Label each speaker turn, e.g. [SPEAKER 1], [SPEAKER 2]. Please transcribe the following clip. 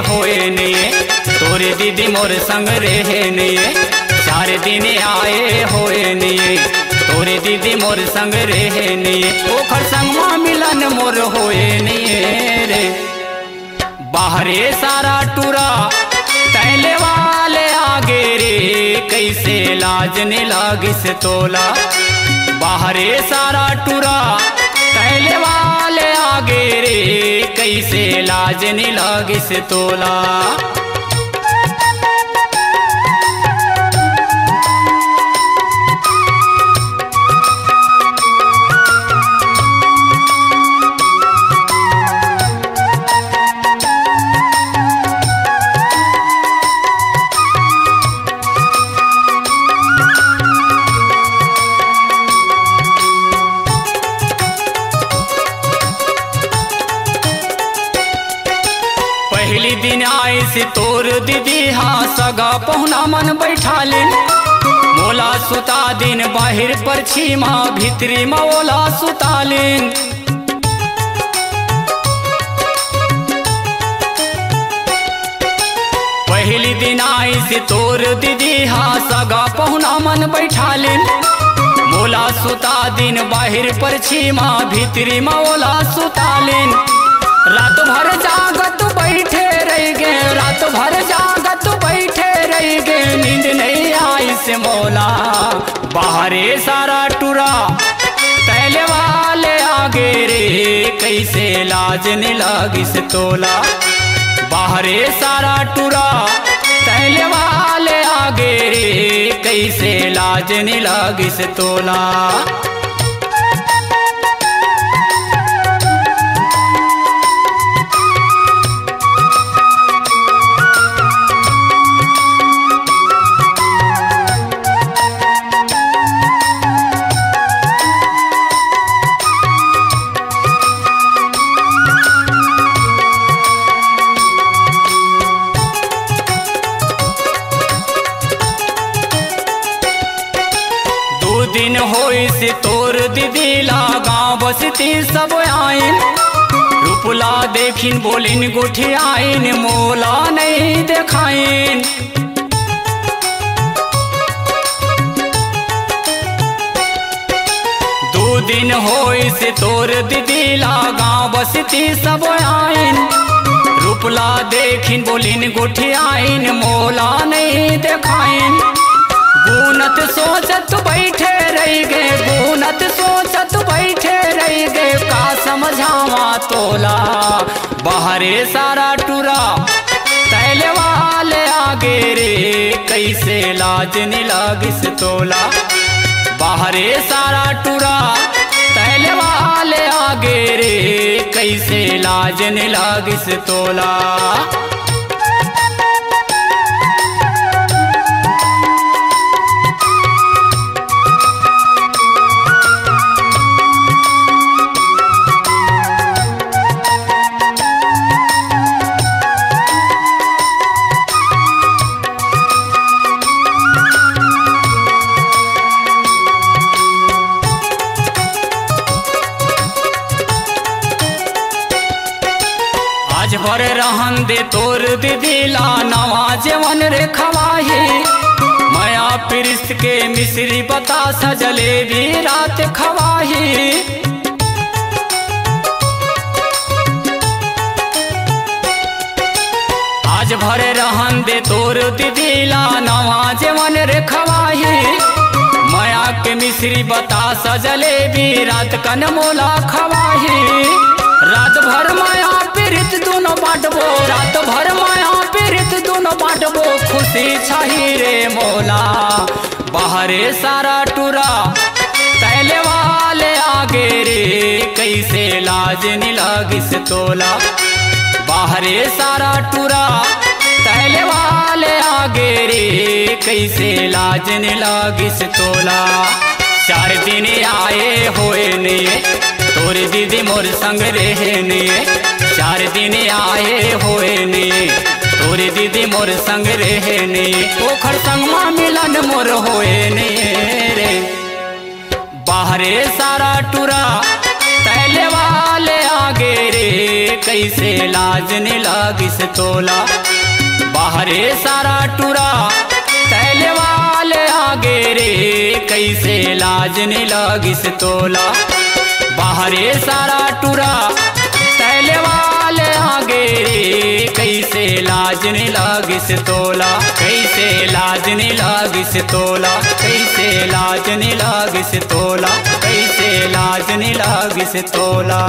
[SPEAKER 1] होए नहीं, तोरे दीदी मोर संग रहे नहीं। 4 दिन आए होए नहीं, तोरे दीदी मोर संग रहे नहीं। ओखर संगमा मिलन मोर होए नहीं रे। बाहरे सारा टूरा तैले वाले आगे रे, कैसे लाज ने लागिस तोला। बाहरे सारा टूरा तैले वाले आगे रे, कैसे लाज ने लागिस तोला। पहली दिन आए से तोर दीदी हाँ सगा पहुना मन बैठा लेन। मोला सुता दिन बाहिर पर छीमा, भीतरी मोला सुता लेन। पहली दिन आए से तोर दीदी हाँ सगा पहुना मन बैठा लेन। मोला सुता दिन बाहिर पर छीमा, भीतरी मोला सुता लेन। रात भर जागत बैठे रह गे, रात भर जागत बैठे रह गे, नींद नहीं आई से मोला। बाहरे सारा टूरा तैले वाले आगे रे, कैसे लाज ने लागिस तोला। बाहरे सारा टूरा तैले वाले आगे रे, कैसे लाज ने लागिस तोला। दिन होई से तोर दीदी ला गाँव बसती सब आइन। रूपला देखिन बोलिन गुठी आइन, मोला नहीं देखाइन। दो दिन होई से तोर दीदी ला गाँव बसती सब आइन। रूपला देखिन बोलिन गुठी आइन, मोला नहीं देखाइन। गुनत सोचत बैठे रह गे, गुनत सोचत बैठे रह गे, का समझावा तोला। बाहरे सारा टूरा तैले वाले आगे रे, कैसे लाज ने लागिस तोला। बाहरे सारा टूरा तैले वाले आगे रे, कैसे लाज ने लागिस तोला। आज भर रहन दे तोर दीदी ला नवा जेवन रे खवाही। माया पिरिस्त के मिश्री बतासा जलेबी रात खवाही। आज भर रहन दे तोर दीदी ला नवा जेवन रे खवाही। माया के मिश्री बतासा जलेबी रात कन मोला खवाही। रात भर माया पीड़ित दोनों बांटबो, रात भर माया पीड़ित दोनों बांटबो, खुशी छही रे मोला। बाहरे सारा टूरा तैले वाले आगे रे, कैसे लाज ने लागिस तोला। बाहरे सारा टूरा तैले वाले आगे रे, कैसे लाज ने लागिस तोला। 4 दिन आए होए नहीं, तोरे दीदी मोर संग रहे नहीं। 4 दिन आए होए नहीं, तोरे दीदी मोर संग रहे नहीं। ओखर संगमा मिलन मोर होए नहीं रे। बाहरे सारा टूरा तैले वाले आगे रे, कैसे लाज न लागिस तोला। बाहरे सारा टूरा तैले वाले आगे रे कैसे लाज न लागिस तोला। बाहरे सारा टूरा तैले वाले आगे रे कैसे लाज न लागिस तोला। कैसे लाज न लागिस तोला। कैसे लाज न लागिस तोला। कैसे लाज न लागिस तोला।